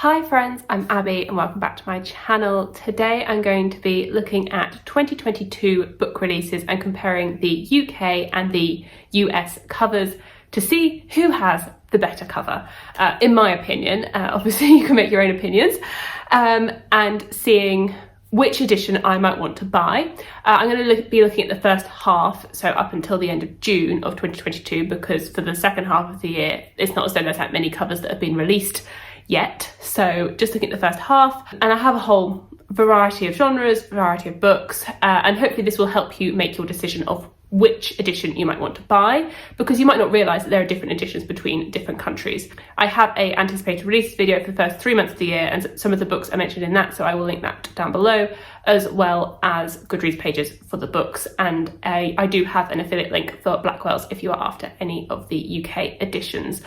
Hi friends, I'm Abby and welcome back to my channel. Today I'm going to be looking at 2022 book releases and comparing the UK and the US covers to see who has the better cover, in my opinion. Obviously you can make your own opinions, and seeing which edition I might want to buy. I'm going to be looking at the first half, so up until the end of June of 2022, because for the second half of the year, it's not as though there's that many covers that have been released yet. So just looking at the first half, and I have a whole variety of genres, variety of books, and hopefully this will help you make your decision of which edition you might want to buy, because you might not realise that there are different editions between different countries. I have a anticipated release video for the first 3 months of the year, and some of the books are mentioned in that, so I will link that down below, as well as Goodreads pages for the books, and I do have an affiliate link for Blackwell's if you are after any of the UK editions.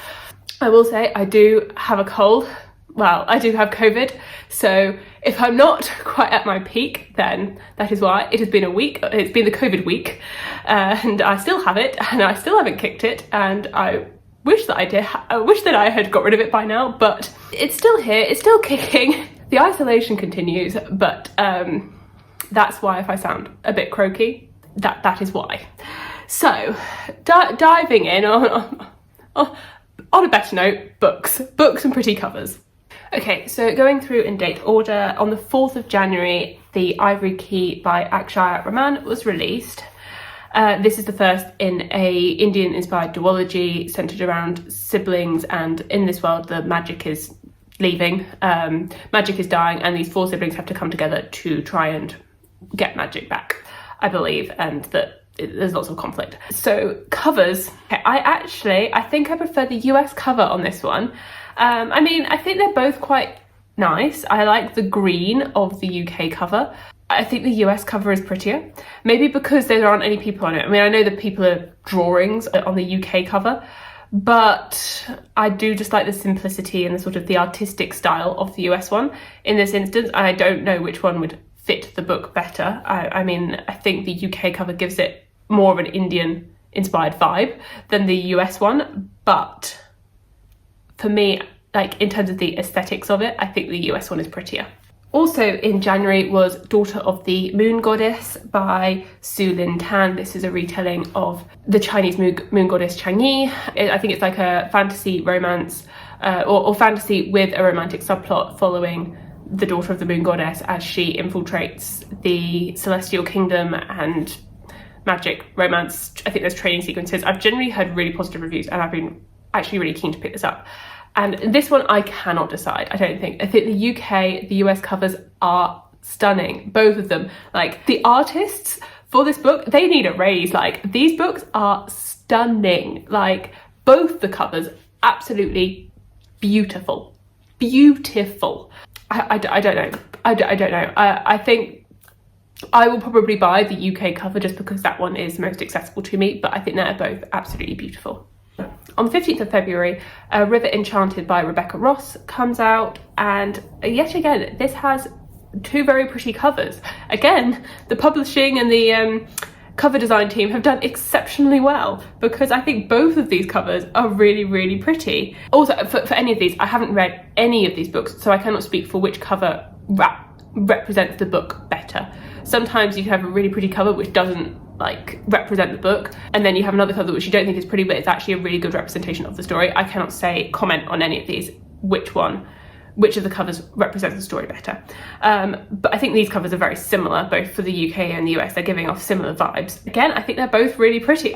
I will say I do have a cold. Well, I do have COVID, so if I'm not quite at my peak, then that is why. It has been a week, it's been the COVID week, and I still have it, and I still haven't kicked it, and I wish that I did. I wish that I had got rid of it by now, but it's still here, it's still kicking. The isolation continues, but that's why if I sound a bit croaky, that is why. So, diving in on a better note, books and pretty covers. Okay, so going through in date order, on the 4th of January, The Ivory Key by Akshay Raman was released. This is the first in a Indian-inspired duology centred around siblings, and in this world the magic is leaving, magic is dying, and these 4 siblings have to come together to try and get magic back, I believe, and that there's lots of conflict. So covers, okay, I think I prefer the US cover on this one. I mean, I think they're both quite nice. I like the green of the UK cover. I think the US cover is prettier, maybe because there aren't any people on it. I mean, I know that people are drawings on the UK cover, but I do just like the simplicity and the sort of the artistic style of the US one in this instance. I don't know which one would fit the book better. I mean, I think the UK cover gives it more of an Indian inspired vibe than the US one, but for me, like in terms of the aesthetics of it, I think the US one is prettier. Also in January was Daughter of the Moon Goddess by Su Lin Tan. This is a retelling of the Chinese moon goddess Chang'e. I think it's like a fantasy romance, or fantasy with a romantic subplot following the daughter of the moon goddess as she infiltrates the celestial kingdom and magic romance. I think there's training sequences. I've generally heard really positive reviews, and I've been actually really keen to pick this up. And this one I cannot decide, I don't think. I think the UK, the US covers are stunning, both of them. Like, the artists for this book, they need a raise. Like, these books are stunning. Like, both the covers, absolutely beautiful. Beautiful. I don't know. I don't know. I think I will probably buy the UK cover just because that one is most accessible to me, but I think they're both absolutely beautiful. On the 15th of February, River Enchanted by Rebecca Ross comes out, and yet again, this has 2 very pretty covers. Again, the publishing and the cover design team have done exceptionally well, because I think both of these covers are really, really pretty. Also, for any of these, I haven't read any of these books, so I cannot speak for which cover represents the book better. Sometimes you can have a really pretty cover which doesn't like represent the book, and then you have another cover which you don't think is pretty but it's actually a really good representation of the story. I cannot comment on any of these which of the covers represents the story better, but I think these covers are very similar, both for the UK and the US. They're giving off similar vibes. Again, I think they're both really pretty.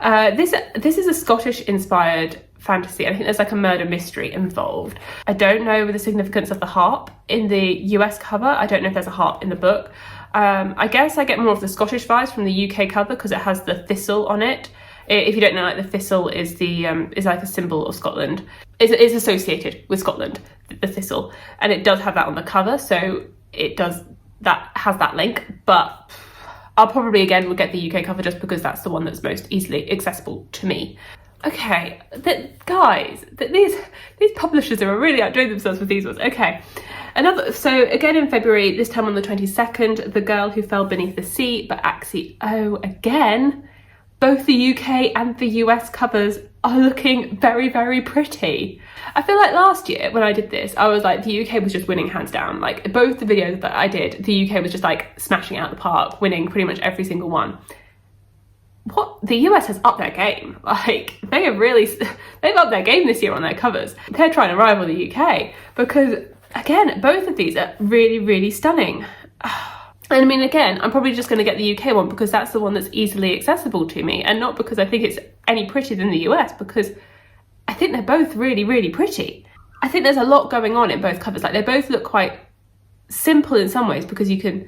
This is a Scottish inspired fantasy. I think there's like a murder mystery involved. I don't know the significance of the harp in the US cover. I don't know if there's a harp in the book. I guess I get more of the Scottish vibes from the UK cover because it has the thistle on it. If you don't know, like, the thistle is the is like a symbol of Scotland. It's associated with Scotland, the thistle, and it does have that on the cover, so it has that link. But I'll probably will get the UK cover just because that's the one that's most easily accessible to me. Okay, guys, these publishers are really outdoing themselves with these ones. Okay, so again in February, this time on the 22nd, The Girl Who Fell Beneath the Sea by Axie O. Again, both the UK and the US covers are looking very, very pretty. I feel like last year when I did this, I was like, the UK was just winning hands down. Like both the videos that I did, the UK was just like smashing it out the park, winning pretty much every single one. What the US has upped their game. Like they've upped their game this year on their covers. They're trying to rival the UK because again, both of these are really, really stunning. And I mean, again, I'm probably just going to get the UK one because that's the one that's easily accessible to me, and not because I think it's any prettier than the US, because I think they're both really, really pretty. I think there's a lot going on in both covers. Like they both look quite simple in some ways because you can,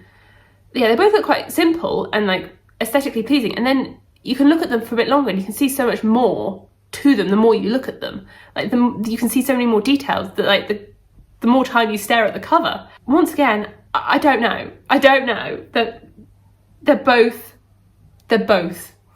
yeah, they both look quite simple and like aesthetically pleasing, and then you can look at them for a bit longer and you can see so much more to them the more you look at them. Like you can see so many more details that like the more time you stare at the cover. Once again, I don't know. That they're both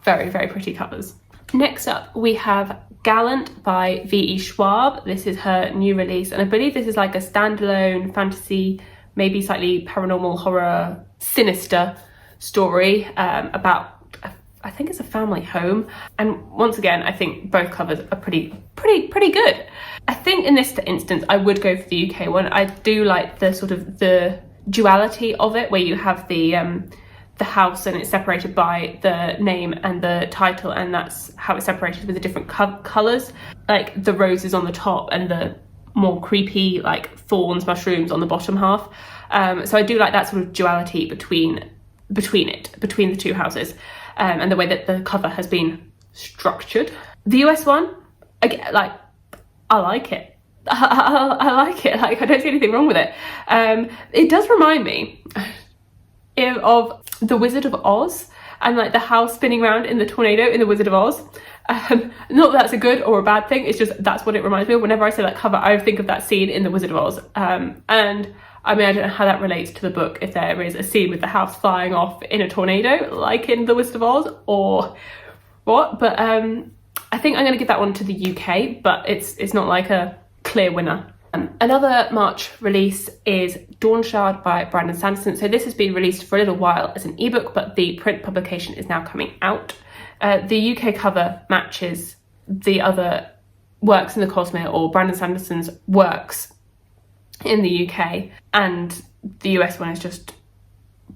very, very pretty covers. Next up, we have Gallant by V.E. Schwab. This is her new release, and I believe this is like a standalone fantasy, maybe slightly paranormal horror, sinister story about, I think it's a family home. And once again, I think both covers are pretty good. I think in this instance, I would go for the UK one. I do like the sort of the duality of it, where you have the house and it's separated by the name and the title, and that's how it's separated with the different colours, like the roses on the top and the more creepy like thorns, mushrooms on the bottom half. So I do like that sort of duality between the two houses, and the way that the cover has been structured. The US one, again, like I like it. I like it. Like I don't see anything wrong with it. It does remind me of The Wizard of Oz and like the house spinning around in the tornado in The Wizard of Oz. Not that that's a good or a bad thing, it's just that's what it reminds me of. Whenever I say that cover, I think of that scene in The Wizard of Oz. And I mean, I don't know how that relates to the book, if there is a scene with the house flying off in a tornado like in The Wizard of Oz or what, but I think I'm going to give that one to the UK, but it's not like a clear winner. Another March release is Dawn Shard by Brandon Sanderson. So this has been released for a little while as an ebook, but the print publication is now coming out. The UK cover matches the other works in the Cosmere or Brandon Sanderson's works in the UK, and the US one is just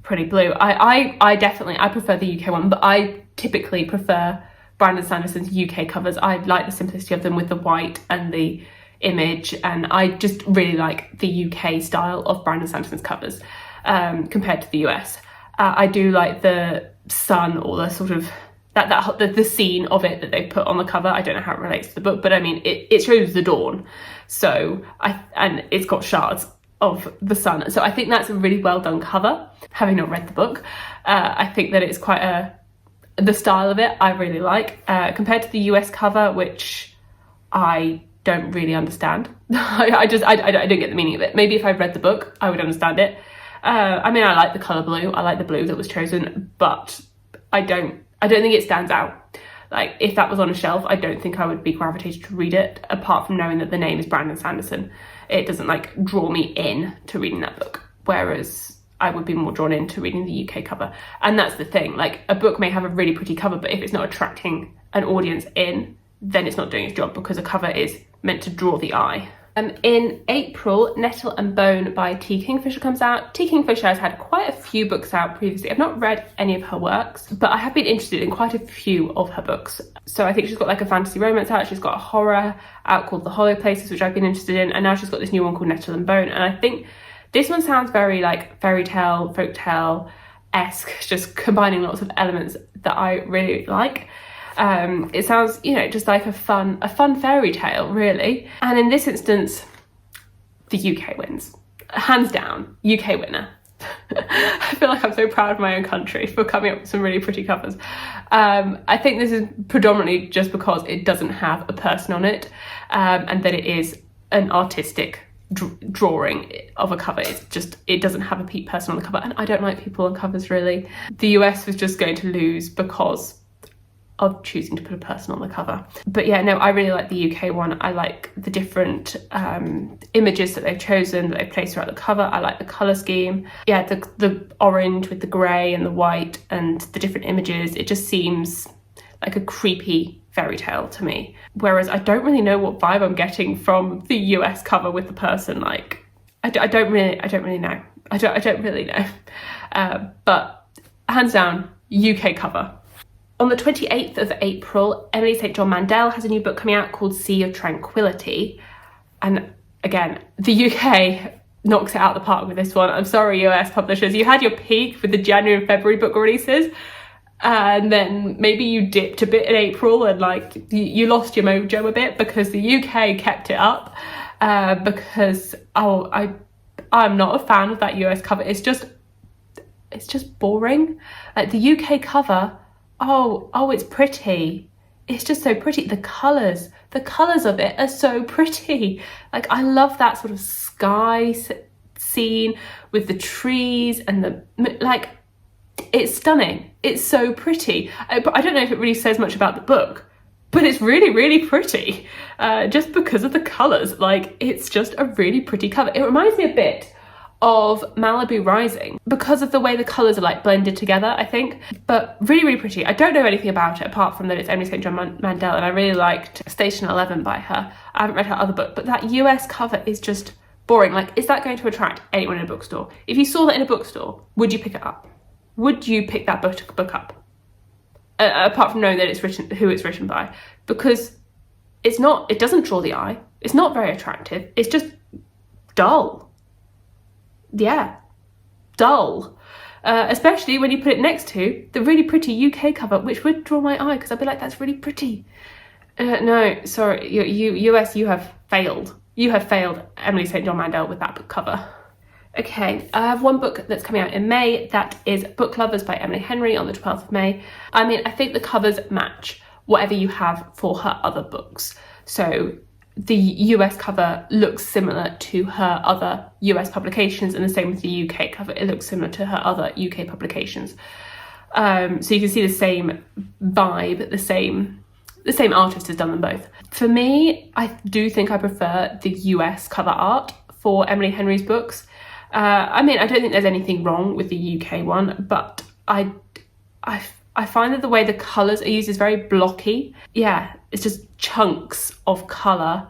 pretty blue. I definitely prefer the UK one, but I typically prefer Brandon Sanderson's UK covers. I like the simplicity of them with the white and the image, and I just really like the UK style of Brandon Sanderson's covers compared to the US. I do like the sun, or the sort of the scene of it that they put on the cover. I don't know how it relates to the book, but I mean it shows the dawn, so and it's got shards of the sun, so I think that's a really well done cover. Having not read the book, I think that it's quite the style of it I really like compared to the US cover, which I don't really understand. I don't get the meaning of it. Maybe if I'd read the book I would understand it. I mean, I like the colour blue, I like the blue that was chosen, but I don't think it stands out. Like if that was on a shelf, I don't think I would be gravitated to read it, apart from knowing that the name is Brandon Sanderson. It doesn't like draw me in to reading that book, whereas I would be more drawn into reading the UK cover. And that's the thing, like a book may have a really pretty cover, but if it's not attracting an audience in, then it's not doing its job, because a cover is meant to draw the eye. In April, Nettle and Bone by T. Kingfisher comes out. T. Kingfisher has had quite a few books out previously. I've not read any of her works, but I have been interested in quite a few of her books. So I think she's got like a fantasy romance out, she's got a horror out called The Hollow Places, which I've been interested in, and now she's got this new one called Nettle and Bone, and I think this one sounds very like fairy tale, folktale-esque, just combining lots of elements that I really like. It sounds, you know, just like a fun fairy tale, really. And in this instance, the UK wins. Hands down, UK winner. I feel like I'm so proud of my own country for coming up with some really pretty covers. I think this is predominantly just because it doesn't have a person on it, and that it is an artistic drawing of a cover. It's just, it doesn't have a person on the cover, and I don't like people on covers, really. The US was just going to lose because of choosing to put a person on the cover. But yeah, no, I really like the UK one. I like the different images that they've chosen, that they've placed throughout the cover. I like the colour scheme. Yeah, the orange with the grey and the white and the different images. It just seems like a creepy fairy tale to me. Whereas I don't really know what vibe I'm getting from the US cover with the person. Like, I don't really know. I don't really know. But hands down, UK cover. On the 28th of April, Emily St. John Mandel has a new book coming out called Sea of Tranquility. And again, the UK knocks it out of the park with this one. I'm sorry, US publishers. You had your peak with the January and February book releases. And then maybe you dipped a bit in April and like you lost your mojo a bit, because the UK kept it up. Because I'm not a fan of that US cover. It's just boring. Like the UK cover, oh, it's pretty. It's just so pretty. The colours of it are so pretty. Like, I love that sort of sky scene with the trees and the, like, it's stunning. It's so pretty. I don't know if it really says much about the book, but it's really, really pretty. Just because of the colours. Like, it's just a really pretty cover. It reminds me a bit of Malibu Rising because of the way the colours are like blended together, I think, but really, really pretty. I don't know anything about it apart from that it's Emily St. John Mandel, and I really liked Station 11 by her. I haven't read her other book, but that US cover is just boring. Like, is that going to attract anyone in a bookstore? If you saw that in a bookstore, would you pick it up? Would you pick that book up? Apart from knowing that it's written, who it's written by, because it doesn't draw the eye. It's not very attractive. It's just dull. Yeah, dull. Especially when you put it next to the really pretty UK cover, which would draw my eye because I'd be like, that's really pretty. No, sorry, US, you have failed. You have failed Emily St. John Mandel with that book cover. Okay, I have one book that's coming out in May. That is Book Lovers by Emily Henry on the 12th of May. I mean, I think the covers match whatever you have for her other books. So the US cover looks similar to her other US publications, and the same with the UK cover. It looks similar to her other UK publications. So you can see the same vibe, the same artist has done them both. For me, I do think I prefer the US cover art for Emily Henry's books. I mean, I don't think there's anything wrong with the UK one, but I find that the way the colours are used is very blocky. Yeah, it's just chunks of colour.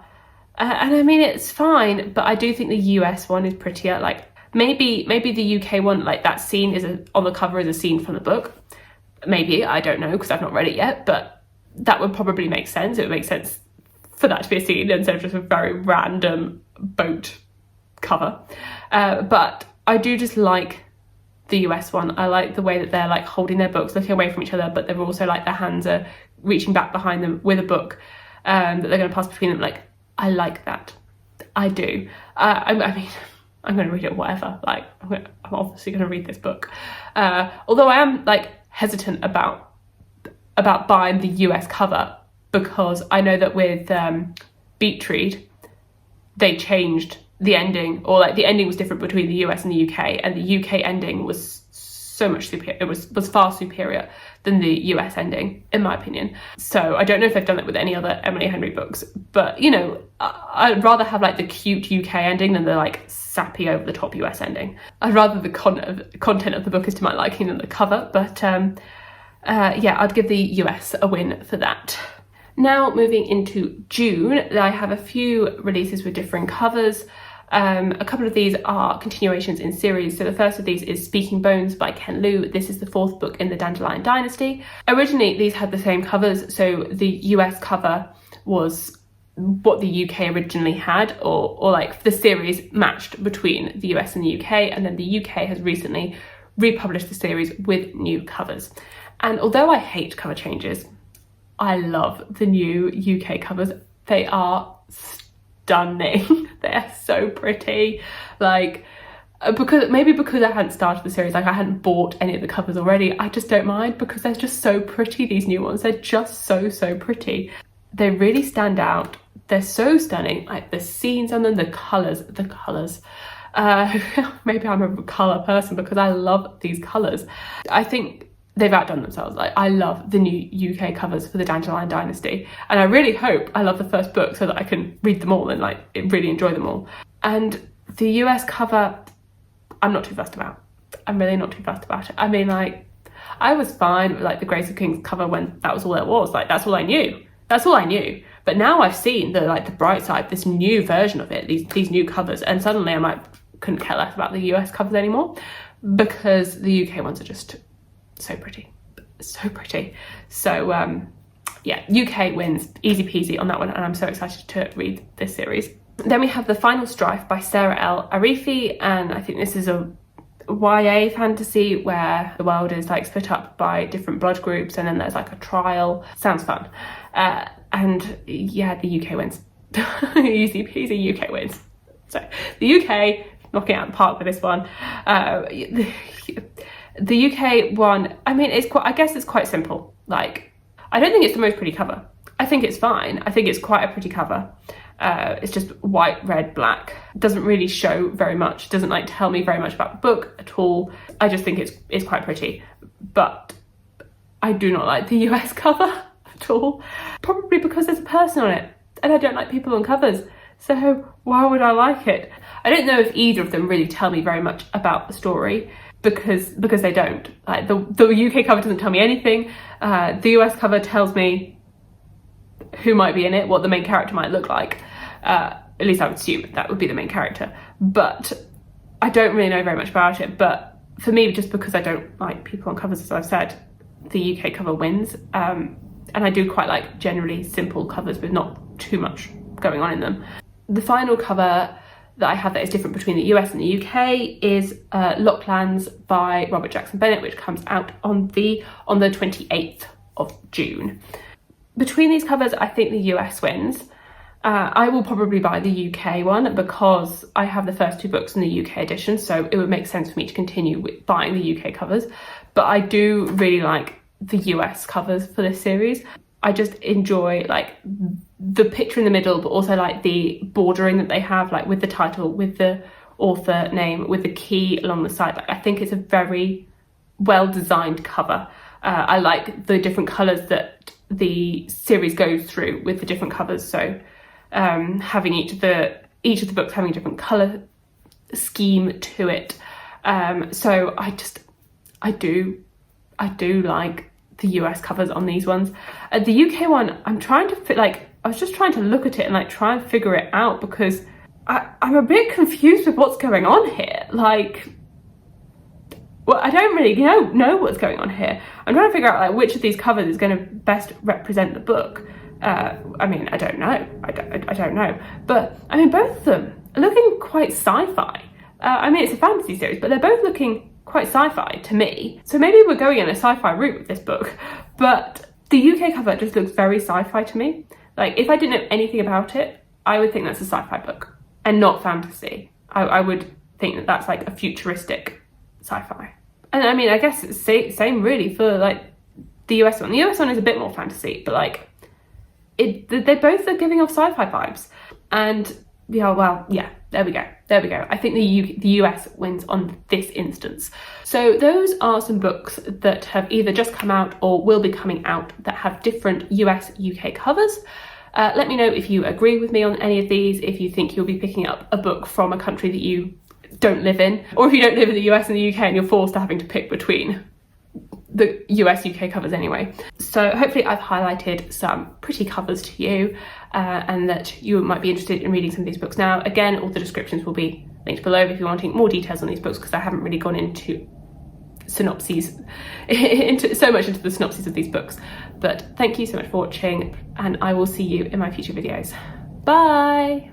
And I mean, it's fine, but I do think the US one is prettier. Like, maybe the UK one, like that scene on the cover is a scene from the book. Maybe, I don't know, because I've not read it yet, but that would probably make sense. It would make sense for that to be a scene instead of just a very random boat cover. But I do just like the US one. I like the way that they're like holding their books, looking away from each other, but they're also like their hands are reaching back behind them with a book that they're going to pass between them. Like, I like that. I do. I mean, I'm going to read it whatever. Like, I'm obviously going to read this book. Although I am like hesitant about buying the US cover, because I know that with Beat Read, they changed the ending, or like the ending was different between the US and the UK, and the UK ending was so much superior. It was far superior than the US ending, in my opinion. So I don't know if they've done it with any other Emily Henry books, but you know, I'd rather have like the cute UK ending than the like sappy over the top US ending. I'd rather the content of the book is to my liking than the cover, but yeah, I'd give the US a win for that. Now moving into June, I have a few releases with differing covers. A couple of these are continuations in series. So the first of these is Speaking Bones by Ken Liu. This is the fourth book in the Dandelion Dynasty. Originally, these had the same covers. So the US cover was what the UK originally had, or like the series matched between the US and the UK. And then the UK has recently republished the series with new covers. And although I hate cover changes, I love the new UK covers. They are stunning. They're so pretty. Like, because I hadn't started the series, like I hadn't bought any of the covers already, I just don't mind, because they're just so pretty, these new ones. They're just so pretty. They really stand out. They're so stunning. Like the scenes on them, the colours. Maybe I'm a colour person because I love these colours. I think they've outdone themselves. Like, I love the new UK covers for the Dandelion Dynasty, and I really hope I love the first book so that I can read them all and like really enjoy them all. And the US cover, I'm not too fussed about. I'm really not too fussed about it. I mean, like, I was fine with like the Grace of Kings cover when that was all it was. Like, that's all I knew. That's all I knew. But now I've seen the bright side, this new version of it, these new covers, and suddenly couldn't care less about the US covers anymore, because the UK ones are just so pretty, so pretty. So yeah, UK wins, easy peasy on that one, and I'm so excited to read this series. Then we have The Final Strife by Sarah L. Arifi, and I think this is a YA fantasy where the world is like split up by different blood groups, and then there's like a trial. Sounds fun. And yeah, the UK wins. Easy peasy, UK wins. So the UK knocking it out of the park with this one. The UK one, I mean, I guess it's quite simple. Like, I don't think it's the most pretty cover. I think it's fine. I think it's quite a pretty cover. It's just white, red, black. It doesn't really show very much. It doesn't like tell me very much about the book at all. I just think it's quite pretty. But I do not like the US cover at all. Probably because there's a person on it, and I don't like people on covers. So why would I like it? I don't know if either of them really tell me very much about the story, because they don't. Like the UK cover doesn't tell me anything. The US cover tells me who might be in it, what the main character might look like. At least I would assume that would be the main character. But I don't really know very much about it. But for me, just because I don't like people on covers, as I've said, the UK cover wins. And I do quite like generally simple covers with not too much going on in them. The final cover that I have that is different between the US and the UK is Locklands by Robert Jackson Bennett, which comes out on the 28th of June. Between these covers, I think the US wins. I will probably buy the UK one because I have the first two books in the UK edition, so it would make sense for me to continue with buying the UK covers. But I do really like the US covers for this series. I just enjoy like the picture in the middle, but also like the bordering that they have, like with the title, with the author name, with the key along the side. Like, I think it's a very well designed cover. I like the different colours that the series goes through with the different covers. So having each of the books having a different colour scheme to it. So I do like the US covers on these ones. The UK one, I'm trying to I was just trying to look at it and like try and figure it out, because I'm a bit confused with what's going on here. Like, well, I don't really know what's going on here. I'm trying to figure out like which of these covers is going to best represent the book. I mean, I don't know. I don't know. But I mean, both of them are looking quite sci-fi. I mean, it's a fantasy series, but they're both looking quite sci-fi to me. So maybe we're going in a sci-fi route with this book. But the UK cover just looks very sci-fi to me. Like, if I didn't know anything about it, I would think that's a sci-fi book and not fantasy. I would think that that's like a futuristic sci-fi. And I mean, I guess it's same really for like the US one. The US one is a bit more fantasy, but like they both are giving off sci-fi vibes. And yeah, well, yeah, there we go. I think the US wins on this instance. So those are some books that have either just come out or will be coming out that have different US UK covers. Let me know if you agree with me on any of these, if you think you'll be picking up a book from a country that you don't live in, or if you don't live in the US and the UK and you're forced to having to pick between the US UK covers anyway. So hopefully I've highlighted some pretty covers to you, and that you might be interested in reading some of these books now. Again, all the descriptions will be linked below if you're wanting more details on these books, because I haven't really gone into synopses so much into the synopses of these books. But thank you so much for watching, and I will see you in my future videos. Bye.